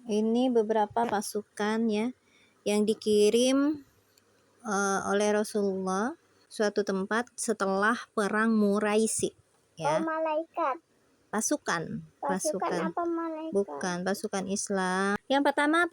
Ini beberapa pasukan ya yang dikirim oleh Rasulullah suatu tempat setelah perang Muraisi ya. Malaikat. Pasukan apa malaikat? bukan pasukan Islam. Yang pertama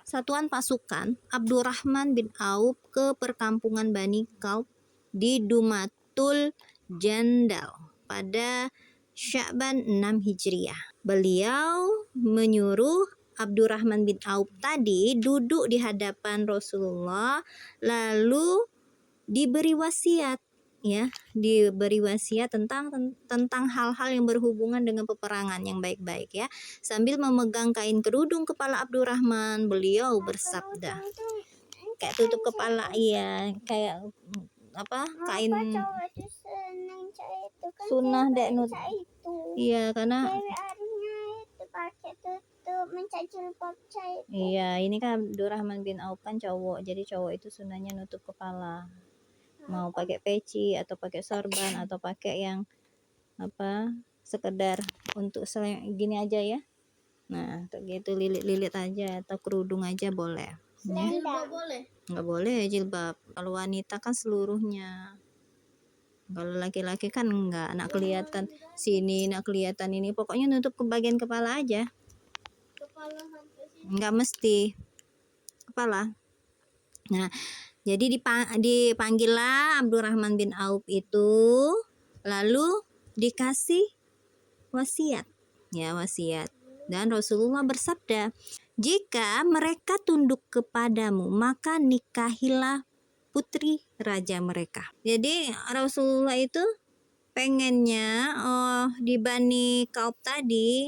satuan pasukan Abdurrahman bin Auf ke perkampungan Bani Kaub di Dumatul Jandal pada Sya'ban 6 Hijriah. Beliau menyuruh Abdurrahman bin Auf tadi duduk di hadapan Rasulullah lalu diberi wasiat tentang hal-hal yang berhubungan dengan peperangan yang baik-baik ya. Sambil memegang kain kerudung kepala Abdurrahman, beliau bersabda, kayak tutup kepala kayak kain sunnah dek nut. Iya, karena iya, ini kan Abdurrahman bin Auf kan cowok, jadi cowok itu sunnahnya nutup kepala. Mau pakai peci atau pakai sorban atau pakai yang sekedar untuk gini aja ya. Nah, gitu lilit-lilit aja atau kerudung aja boleh. Jilbab boleh? Nggak boleh jilbab. Kalau wanita kan seluruhnya. Kalau laki-laki kan enggak kelihatan sini, kelihatan ini. Pokoknya nutup ke bagian kepala aja. Enggak mesti kepala. Nah, jadi dipanggillah Abdurrahman bin Auf itu, lalu dikasih wasiat. Dan Rasulullah bersabda, jika mereka tunduk kepadamu, maka nikahilah putri raja mereka. Jadi Rasulullah itu pengennya di Bani Kaub tadi,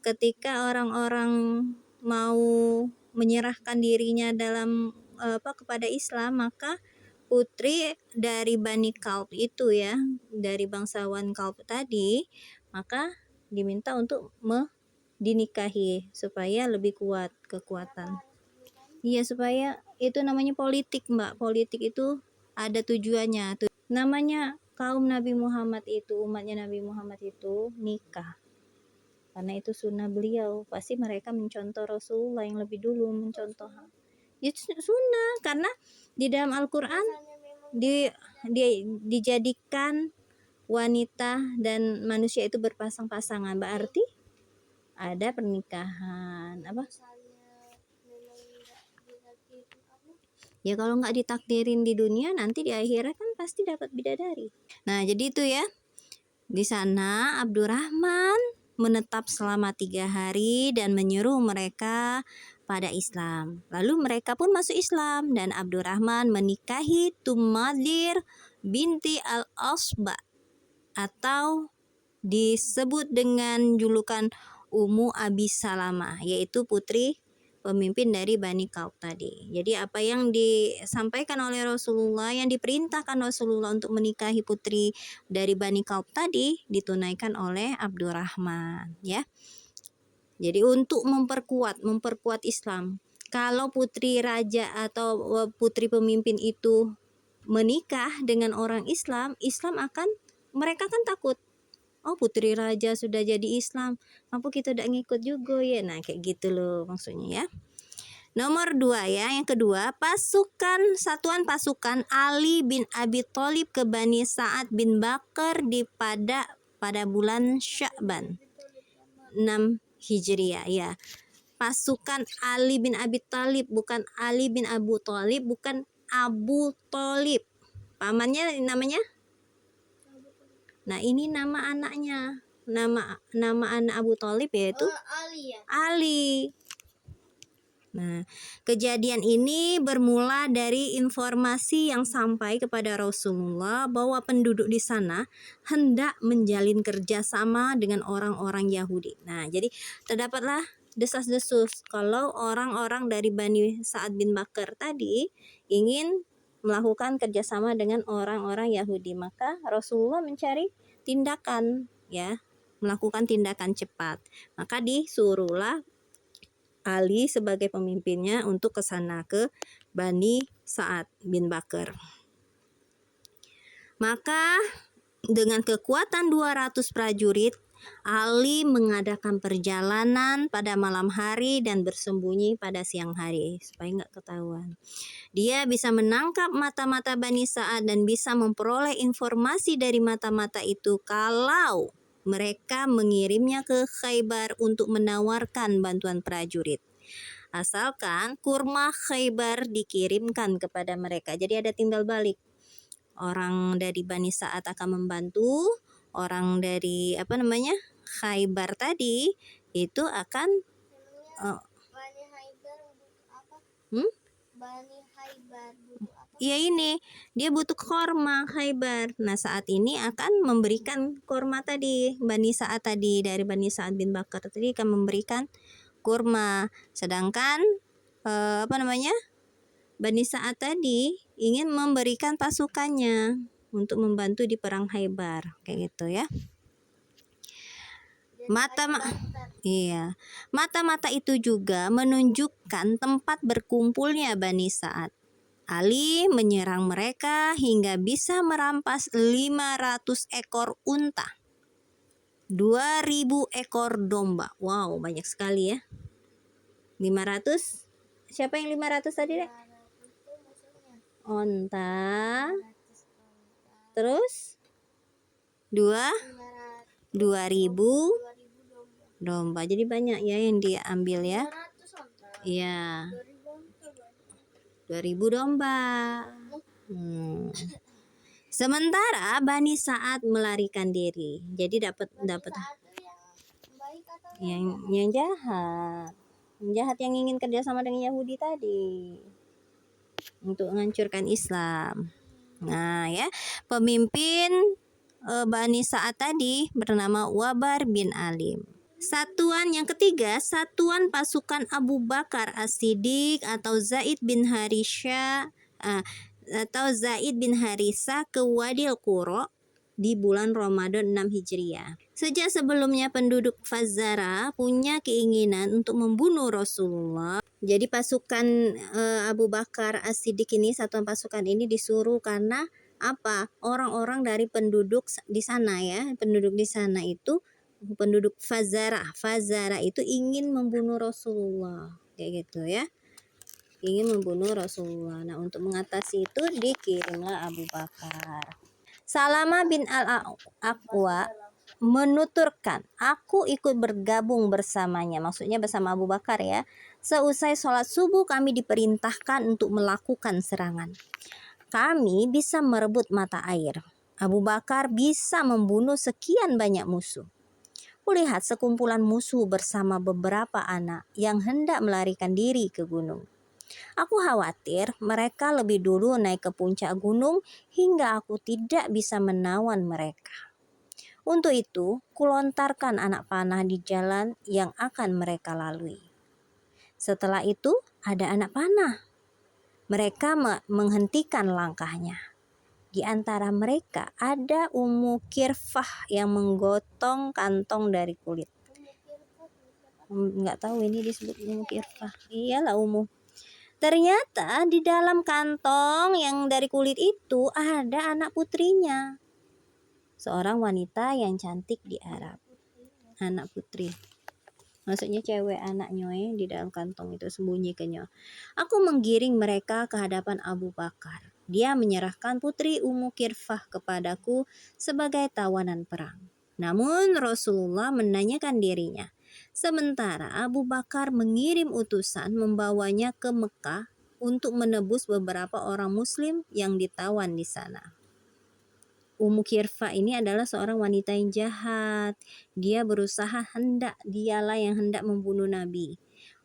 ketika orang-orang mau menyerahkan dirinya kepada Islam, maka putri dari Bani Kaub itu ya, dari bangsawan Kaub tadi, maka diminta untuk dinikahi supaya lebih kuat kekuatan. Iya, supaya itu namanya politik, Mbak. Politik itu ada tujuannya. Namanya kaum Nabi Muhammad itu, umatnya Nabi Muhammad itu nikah. Karena itu sunnah beliau. Pasti mereka mencontoh Rasulullah yang lebih dulu mencontoh. Itu sunnah, karena di dalam Al-Quran dijadikan wanita dan manusia itu berpasang-pasangan, berarti ada pernikahan ya. Kalau nggak ditakdirin di dunia, nanti di akhirat kan pasti dapat bidadari. Nah, jadi itu ya, di sana Abdurrahman menetap selama 3 hari dan menyuruh mereka pada Islam. Lalu mereka pun masuk Islam dan Abdurrahman menikahi Tumadir binti Al-Asba atau disebut dengan julukan Ummu Abi Salamah, yaitu putri pemimpin dari Bani Kaub tadi. Jadi apa yang disampaikan oleh Rasulullah, yang diperintahkan Rasulullah untuk menikahi putri dari Bani Kaub tadi, ditunaikan oleh Abdurrahman ya. Jadi untuk memperkuat Islam, kalau putri raja atau putri pemimpin itu menikah dengan orang Islam, mereka kan takut. Oh, putri raja sudah jadi Islam, apa kita udah ngikut juga ya? Nah, kayak gitu loh maksudnya ya. Nomor 2 ya, yang kedua, satuan pasukan Ali bin Abi Thalib ke Bani Sa'ad bin Bakar pada bulan Sya'ban 6 Hijriah ya. Pasukan Ali bin Abi Thalib, bukan Ali bin Abu Thalib, bukan Abu Thalib. Pamannya namanya? Nah, ini nama anaknya. Nama anak Abu Thalib yaitu Ali ya? Ali. Nah, kejadian ini bermula dari informasi yang sampai kepada Rasulullah bahwa penduduk di sana hendak menjalin kerjasama dengan orang-orang Yahudi. Nah, jadi terdapatlah desas-desus kalau orang-orang dari Bani Sa'ad bin Bakar tadi ingin melakukan kerjasama dengan orang-orang Yahudi. Maka Rasulullah mencari tindakan ya, melakukan tindakan cepat. Maka disuruhlah Ali sebagai pemimpinnya untuk ke sana, ke Bani Sa'ad bin Bakar. Maka dengan kekuatan 200 prajurit, Ali mengadakan perjalanan pada malam hari dan bersembunyi pada siang hari supaya nggak ketahuan. Dia bisa menangkap mata-mata Bani Sa'ad dan bisa memperoleh informasi dari mata-mata itu kalau mereka mengirimnya ke Khaybar untuk menawarkan bantuan prajurit. Asalkan kurma Khaybar dikirimkan kepada mereka. Jadi ada timbal balik. Orang dari Bani Sa'ad akan membantu, orang dari Khaybar tadi itu akan Bani Haidar butuh apa? Bani Haidar butuh apa? ya ini dia butuh korma Khaybar. Nah saat ini akan memberikan korma tadi, Bani Sa'ad tadi, dari Bani Sa'ad bin Bakar tadi akan memberikan kurma. Sedangkan Bani Sa'ad tadi ingin memberikan pasukannya untuk membantu di perang Khaybar, kayak gitu ya. Mata-mata itu juga menunjukkan tempat berkumpulnya Bani Sa'ad. Ali menyerang mereka hingga bisa merampas 500 ekor unta, 2.000 ekor domba. Wow, banyak sekali ya. 500. Siapa yang 500 tadi, Dek? Onta. Terus 2.000 domba. Jadi banyak ya yang diambil ya. Iya. 2.000 domba. Sementara Bani Sa'ad melarikan diri. Jadi dapat yang jahat. Yang jahat yang ingin kerjasama dengan Yahudi tadi untuk menghancurkan Islam. Nah ya, pemimpin Bani Sa'ad tadi bernama Wabar bin Alim. Satuan yang ketiga, satuan pasukan Abu Bakar As-Siddiq atau Zaid bin Harisha ke Wadil Qura di bulan Ramadan 6 Hijriah. Sejak sebelumnya penduduk Fazara punya keinginan untuk membunuh Rasulullah. Jadi pasukan Abu Bakar As-Siddiq ini, satuan pasukan ini disuruh karena apa? Orang-orang dari penduduk di sana ya, penduduk di sana itu penduduk Fazara itu ingin membunuh Rasulullah, kayak gitu ya. Ingin membunuh Rasulullah. Nah, untuk mengatasi itu dikirimlah Abu Bakar. Salama bin Al-Aqwa menuturkan, aku ikut bergabung bersamanya, maksudnya bersama Abu Bakar ya. Seusai sholat subuh kami diperintahkan untuk melakukan serangan. Kami bisa merebut mata air. Abu Bakar bisa membunuh sekian banyak musuh. Kulihat sekumpulan musuh bersama beberapa anak yang hendak melarikan diri ke gunung. Aku khawatir mereka lebih dulu naik ke puncak gunung hingga aku tidak bisa menawan mereka. Untuk itu, kulontarkan anak panah di jalan yang akan mereka lalui. Setelah itu, ada anak panah. Mereka menghentikan langkahnya. Di antara mereka ada Ummu Kirfah yang menggotong kantong dari kulit. Enggak tahu ini disebut Ummu Kirfah. Iyalah Ummu. Ternyata di dalam kantong yang dari kulit itu ada anak putrinya. Seorang wanita yang cantik di Arab. Anak putri. Maksudnya cewek anaknya di dalam kantong itu sembunyi kenyal. Aku menggiring mereka ke hadapan Abu Bakar. Dia menyerahkan putri Ummu Kirfah kepadaku sebagai tawanan perang. Namun Rasulullah menanyakan dirinya. Sementara Abu Bakar mengirim utusan membawanya ke Mekah untuk menebus beberapa orang muslim yang ditawan di sana. Ummu Kirfah ini adalah seorang wanita yang jahat. Dia dialah yang hendak membunuh Nabi.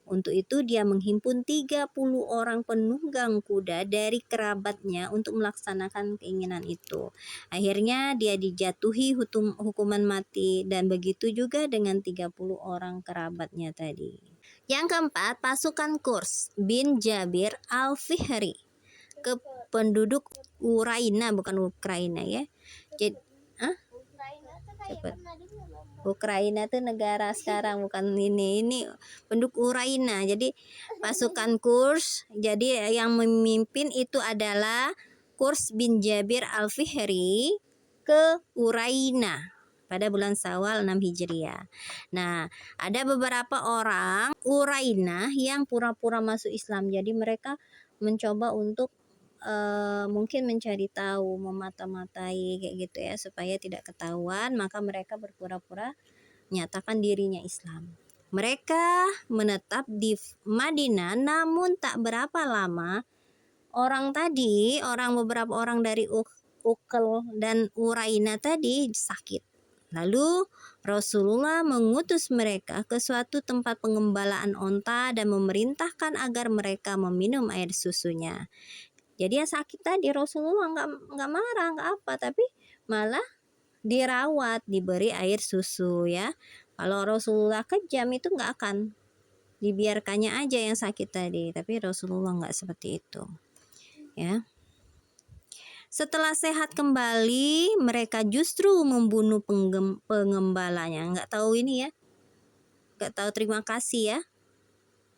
Untuk itu dia menghimpun 30 orang penunggang kuda dari kerabatnya untuk melaksanakan keinginan itu. Akhirnya dia dijatuhi hukuman mati dan begitu juga dengan 30 orang kerabatnya tadi. Yang keempat, pasukan Qurs bin Jabir Al-Fihri ke penduduk Ukraina, bukan Ukraina ya. Jadi, Ukraina itu negara sekarang, bukan ini penduduk Ukraina. Jadi pasukan Qurs, jadi yang memimpin itu adalah Qurs bin Jabir Al-Fihri ke Ukraina. pada bulan Syawal 6 Hijriah. Nah, ada beberapa orang Urainah yang pura-pura masuk Islam. Jadi mereka mencoba untuk mungkin mencari tahu, memata-matai kayak gitu ya, supaya tidak ketahuan, maka mereka berpura-pura menyatakan dirinya Islam. Mereka menetap di Madinah, namun tak berapa lama beberapa orang dari Uqal dan Urainah tadi sakit. Lalu Rasulullah mengutus mereka ke suatu tempat pengembalaan onta dan memerintahkan agar mereka meminum air susunya. Jadi yang sakit tadi Rasulullah nggak marah, nggak apa, tapi malah dirawat, diberi air susu ya. Kalau Rasulullah kejam itu nggak akan dibiarkannya aja yang sakit tadi, tapi Rasulullah nggak seperti itu ya. Setelah sehat kembali, mereka justru membunuh pengembalanya. Nggak tahu ini ya, nggak tahu terima kasih ya.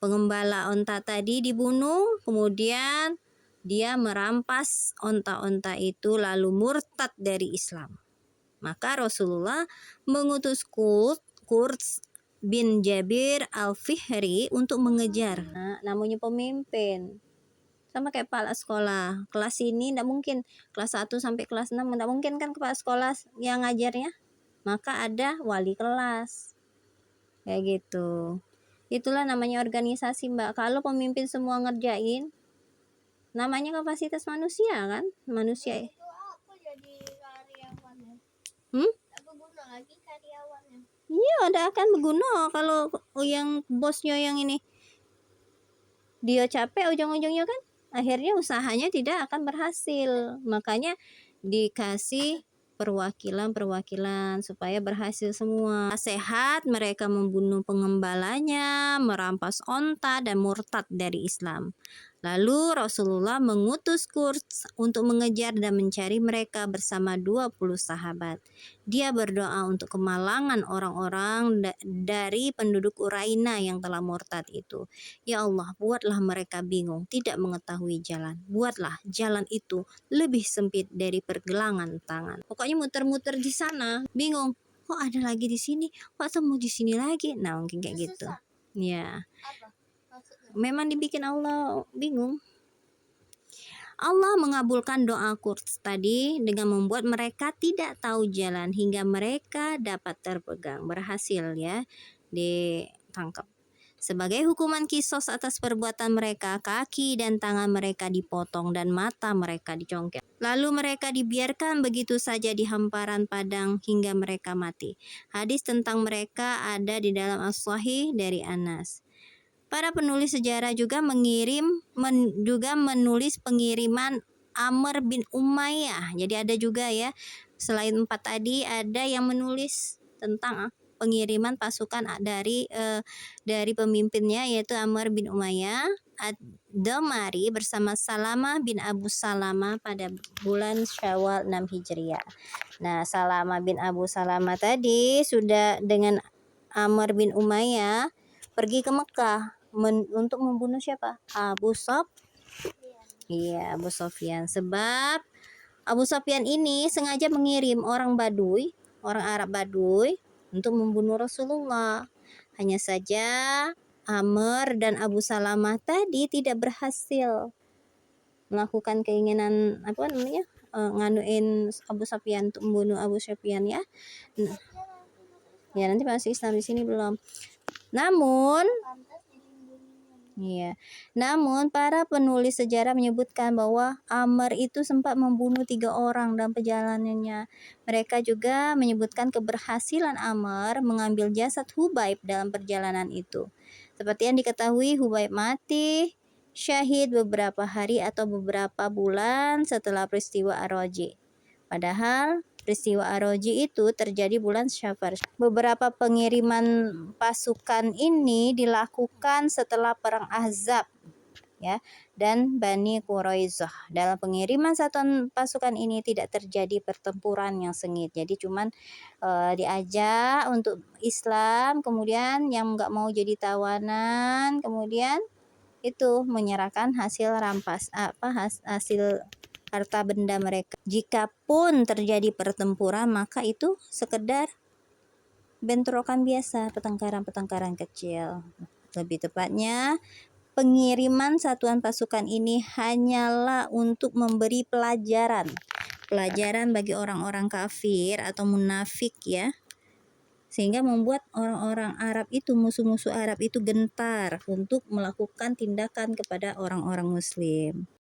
Pengembala onta tadi dibunuh, kemudian dia merampas onta-onta itu lalu murtad dari Islam. Maka Rasulullah mengutus Qurs bin Jabir al-Fihri untuk mengejar. Nah, namanya pemimpin. Sama kayak kepala sekolah. Kelas ini tidak mungkin, kelas 1 sampai kelas 6 tidak mungkin kan kepala sekolah yang ngajarnya. Maka ada wali kelas. Kayak gitu. Itulah namanya organisasi, Mbak. Kalau pemimpin semua ngerjain, namanya kapasitas manusia kan? Manusia. Itu aku jadi karyawannya. Aku guna lagi karyawannya. Iya, ada akan berguna kalau yang bosnya yang ini dia capek ujung-ujungnya kan akhirnya usahanya tidak akan berhasil. Makanya dikasih perwakilan supaya berhasil semua. Sehat, mereka membunuh pengembalanya, merampas onta dan murtad dari Islam. Lalu Rasulullah mengutus Qurs untuk mengejar dan mencari mereka bersama 20 sahabat. Dia berdoa untuk kemalangan orang-orang dari penduduk Urainah yang telah murtad itu. Ya Allah, buatlah mereka bingung, tidak mengetahui jalan. Buatlah jalan itu lebih sempit dari pergelangan tangan. Pokoknya muter-muter di sana, bingung. Kok ada lagi di sini? Kok temu di sini lagi? Nah, mungkin kayak gitu. Ya. Apa maksudnya? Memang dibikin Allah bingung. Allah mengabulkan doa Qurs tadi dengan membuat mereka tidak tahu jalan hingga mereka dapat terpegang, berhasil ya ditangkap. Sebagai hukuman kisos atas perbuatan mereka, kaki dan tangan mereka dipotong dan mata mereka dicongkel. Lalu mereka dibiarkan begitu saja di hamparan padang hingga mereka mati. Hadis tentang mereka ada di dalam As-Sahih dari Anas. Para penulis sejarah juga menulis pengiriman Amr bin Umayyah. Jadi ada juga ya, selain 4 tadi ada yang menulis tentang pengiriman pasukan dari pemimpinnya yaitu Amr bin Umayyah Ad-Damari bersama Salamah bin Abu Salamah pada bulan Syawal 6 Hijriah. Nah, Salamah bin Abu Salamah tadi sudah dengan Amr bin Umayyah pergi ke Mekah untuk membunuh siapa? Abu Sofyan. Sebab Abu Sofyan ini sengaja mengirim orang Arab Baduy untuk membunuh Rasulullah. Hanya saja Amr dan Abu Salamah tadi tidak berhasil melakukan keinginan nganuin Abu Sofyan untuk membunuh Abu Sofyan ya. Ya nanti masuk Islam, di sini belum. Namun para penulis sejarah menyebutkan bahwa Amr itu sempat membunuh 3 orang dalam perjalanannya. Mereka juga menyebutkan keberhasilan Amr mengambil jasad Hubaib dalam perjalanan itu. Seperti yang diketahui, Hubaib mati syahid beberapa hari atau beberapa bulan setelah peristiwa Ar-Raji. Padahal peristiwa Ar-Raji itu terjadi bulan Syafar. Beberapa pengiriman pasukan ini dilakukan setelah perang Ahzab ya dan Bani Quraisyah. Dalam pengiriman satuan pasukan ini tidak terjadi pertempuran yang sengit. Jadi cuman diajak untuk Islam, kemudian yang nggak mau jadi tawanan, kemudian itu menyerahkan hasil hasil harta benda mereka. Jikapun terjadi pertempuran, maka itu sekedar bentrokan biasa, pertengkaran-pertengkaran kecil. Lebih tepatnya, pengiriman satuan pasukan ini hanyalah untuk memberi pelajaran bagi orang-orang kafir atau munafik ya, sehingga membuat orang-orang Arab itu, musuh-musuh Arab itu gentar untuk melakukan tindakan kepada orang-orang Muslim.